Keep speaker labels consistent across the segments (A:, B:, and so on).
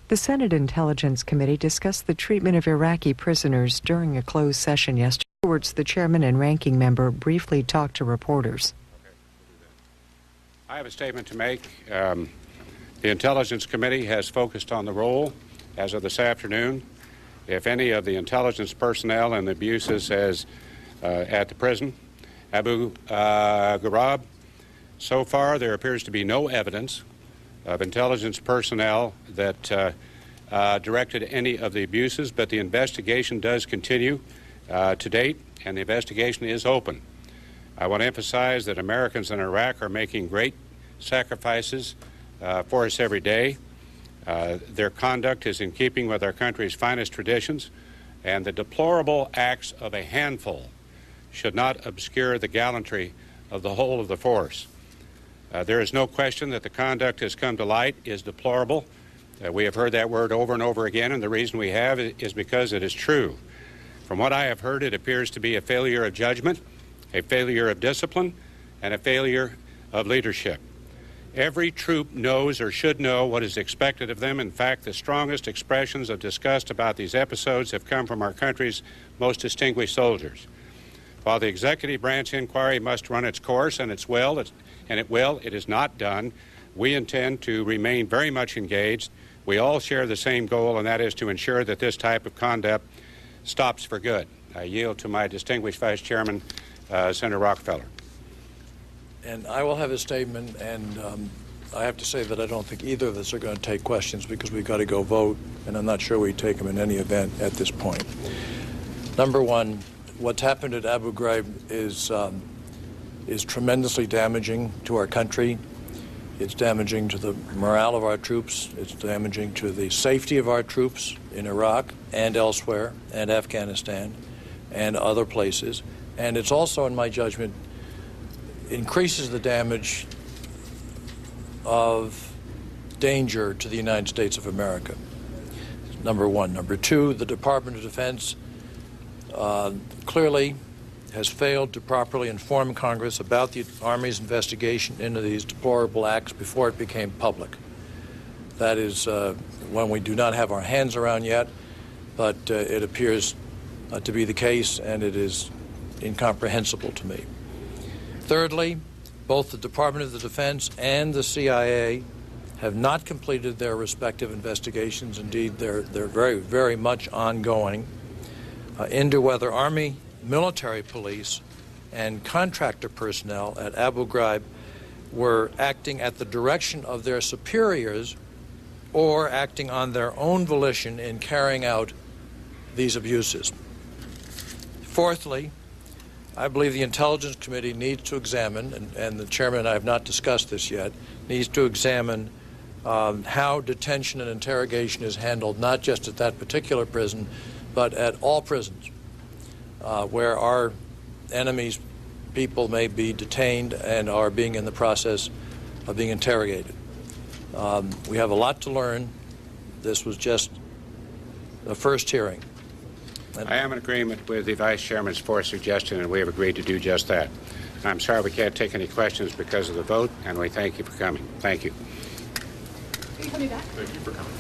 A: The Senate Intelligence Committee discussed the treatment of Iraqi prisoners during a closed session yesterday. Afterwards, the chairman and ranking member briefly talked to reporters.
B: I have a statement to make. The Intelligence Committee has focused on the role, as of this afternoon, if any of the intelligence personnel and the abuses at the prison. Abu Ghraib. So far, there appears to be no evidence of intelligence personnel that directed any of the abuses, but the investigation does continue to date, and the investigation is open. I want to emphasize that Americans in Iraq are making great sacrifices for us every day. Their conduct is in keeping with our country's finest traditions, and the deplorable acts of a handful should not obscure the gallantry of the whole of the force. There is no question that the conduct has come to light is deplorable. We have heard that word over and over again, and the reason we have is because it is true. From what I have heard, it appears to be a failure of judgment, a failure of discipline, and a failure of leadership. Every troop knows or should know what is expected of them. In fact, the strongest expressions of disgust about these episodes have come from our country's most distinguished soldiers. While the executive branch inquiry must run its course, and it is not done, we intend to remain very much engaged. We all share the same goal, and that is to ensure that this type of conduct stops for good. I yield to my distinguished Vice Chairman, Senator Rockefeller.
C: And I will have a statement, and I have to say that I don't think either of us are going to take questions because we've got to go vote, and I'm not sure we take them in any event at this point. Number one, what's happened at Abu Ghraib is tremendously damaging to our country. It's damaging to the morale of our troops. It's damaging to the safety of our troops in Iraq and elsewhere, and Afghanistan and other places. And it's also, in my judgment, increases the damage of danger to the United States of America. Number one. Number two, the Department of Defense clearly has failed to properly inform Congress about the Army's investigation into these deplorable acts before it became public. That is one we do not have our hands around yet, but it appears to be the case, and it is incomprehensible to me. Thirdly, both the Department of the Defense and the CIA have not completed their respective investigations. Indeed, they're very, very much ongoing into whether Army, military police, and contractor personnel at Abu Ghraib were acting at the direction of their superiors or acting on their own volition in carrying out these abuses. Fourthly, I believe the Intelligence Committee needs to examine, and the Chairman and I have not discussed this yet, needs to examine how detention and interrogation is handled, not just at that particular prison, but at all prisons where our enemies' people may be detained and are being in the process of being interrogated. We have a lot to learn. This was just the first hearing.
B: I am in agreement with the Vice Chairman's fourth suggestion, and we have agreed to do just that. I'm sorry we can't take any questions because of the vote, and we thank you for coming. Thank you.
D: Are you coming back?
E: Thank you for coming.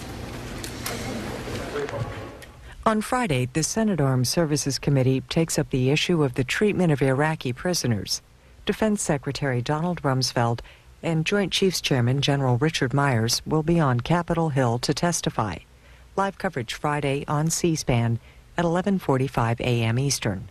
A: On Friday, the Senate Armed Services Committee takes up the issue of the treatment of Iraqi prisoners. Defense Secretary Donald Rumsfeld and Joint Chiefs Chairman General Richard Myers will be on Capitol Hill to testify. Live coverage Friday on C-SPAN at 11:45 a.m. Eastern.